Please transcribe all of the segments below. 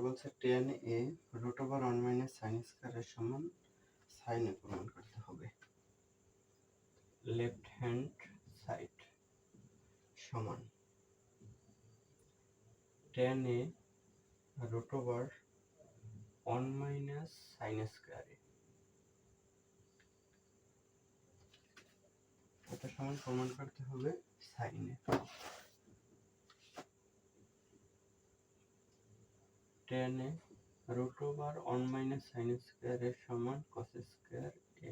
বলছে tan a √1 - sin স্কয়ারের সমান sin a প্রমাণ করতে হবে। লেফট হ্যান্ড সাইড সমান tan a √1 - sin স্কয়ার এটা সমান প্রমাণ করতে হবে sin a। tan a √1 - sin square সমান cos স্কয়ার a।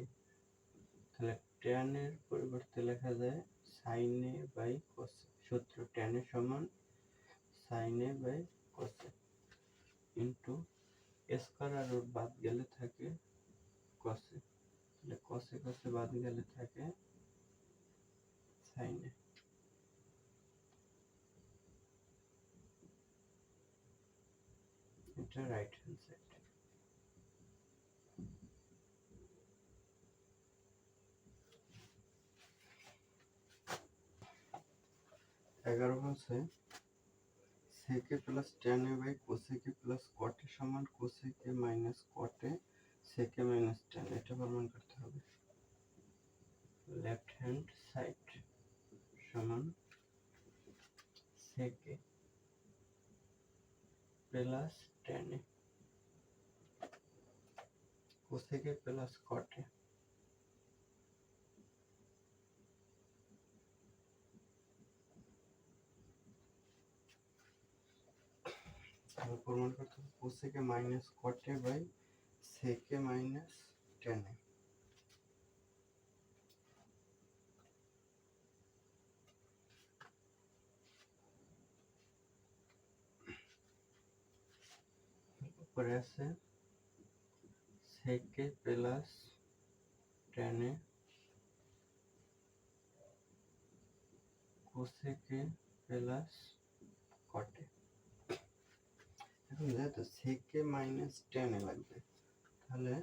তাহলে tan এর পরিবর্তে লেখা যায় sin a by cos a। সূত্র tan a সমান sin a by cos a into square আর রুট বাদ গেলে থাকে cos a। তাহলে cos a বাদ গেলে থাকে sin a। এটা রাইট হ্যান্ড সাইড। এগারো বলছে sec a plus tan a by cosec a plus cot a সমান cosec a minus cot a sec a minus tan a। এটা প্রমাণ করতে হবে। লেফট হ্যান্ড সাইড সমান sec a plus tan a cosec a plus cot a। প্রমাণ করতে হবে cosec a minus cot a by sec a minus tan a। উপরে আছে sec a plus tan a cosec a plus cot a। এখন যেহেতু sec a minus tan a লাগবে তাহলে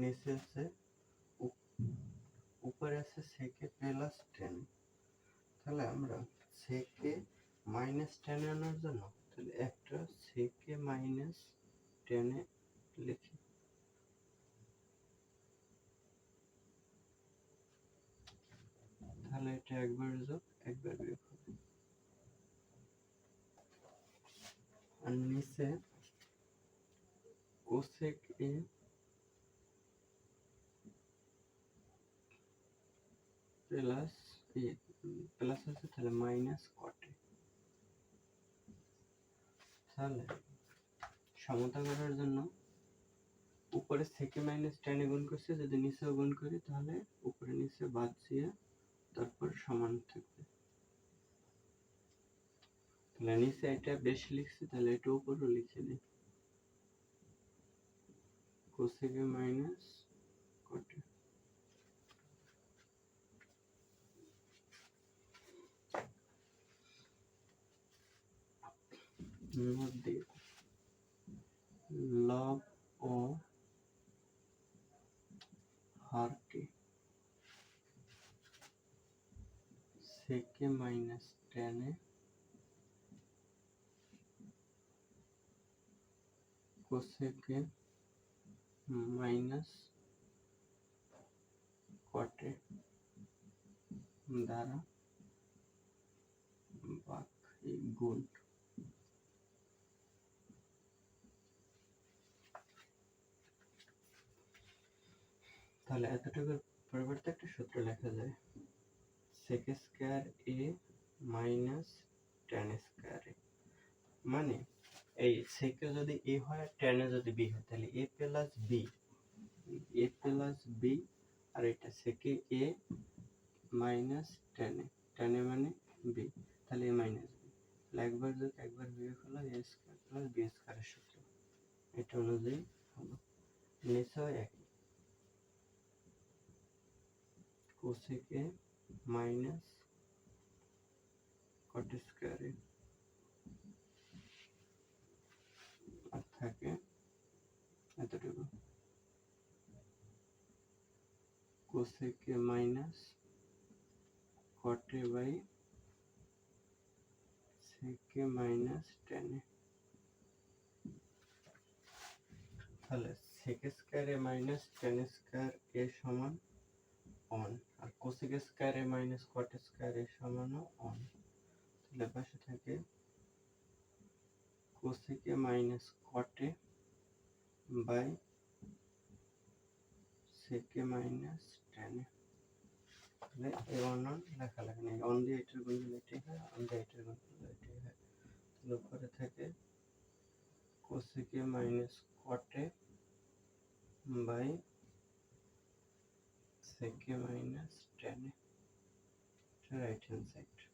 নিচে আছে উপরে আছে sec a plus tan a। তাহলে আমরা sec a minus tan a আনার জন্য তাহলে একটা sec a minus tan a লিখি। তাহলে এটা একবার যোগ একবার বিয়োগ হবে। আর নিচে cosec a প্লাস প্লাস আছে তাহলে মাইনাস cot a। তাহলে সমতা করার জন্য উপরে sec a minus tan a গুণ করছে, যদি নিচেও গুণ করি তাহলে উপরে নিচে বাদ দিয়ে তারপর সমান থাকবে। তাহলে নিচে এটা বেশি লিখছি তাহলে এটা উপরে লিখে দিই cosec a minus cot a। Note দিয়ে লব ও হরকে sec a minus tan a cosec a minus cot a দ্বারা ভাগ গুণ। তাহলে এতটুকুর পরিবর্তে একটা সূত্র লেখা যায় sec square a minus tan square a। মানে এই sec যদি a হয় tan যদি b হয় তাহলে a plus b আর এটা sec a minus tan a মানে b তাহলে a minus b। তাহলে একবার যোগ একবার বিয়োগ হলো a স্কয়ার প্লাস b স্কয়ারের সূত্র। এটা অনুযায়ী হলো নিচেও একই cosec a minus cot square a আর থাকে এতটুকু cosec a minus cot a by sec a minus tan a। তাহলে sec square a minus tan square a সমান অন, আর cosec square a minus cot square a সমানও one. তাহলে পাশে থাকে cosec a minus cot a by sec a minus tan a। তাহলে এ on লেখা লাগে না, অন দিয়ে এটার গুণ দিলে এটাই হয়, অন দিয়ে এটার গুণ দিলে এটাই হয়। তাহলে উপরে থাকে cosec a minus cot a by sec a minus tan a, right hand side.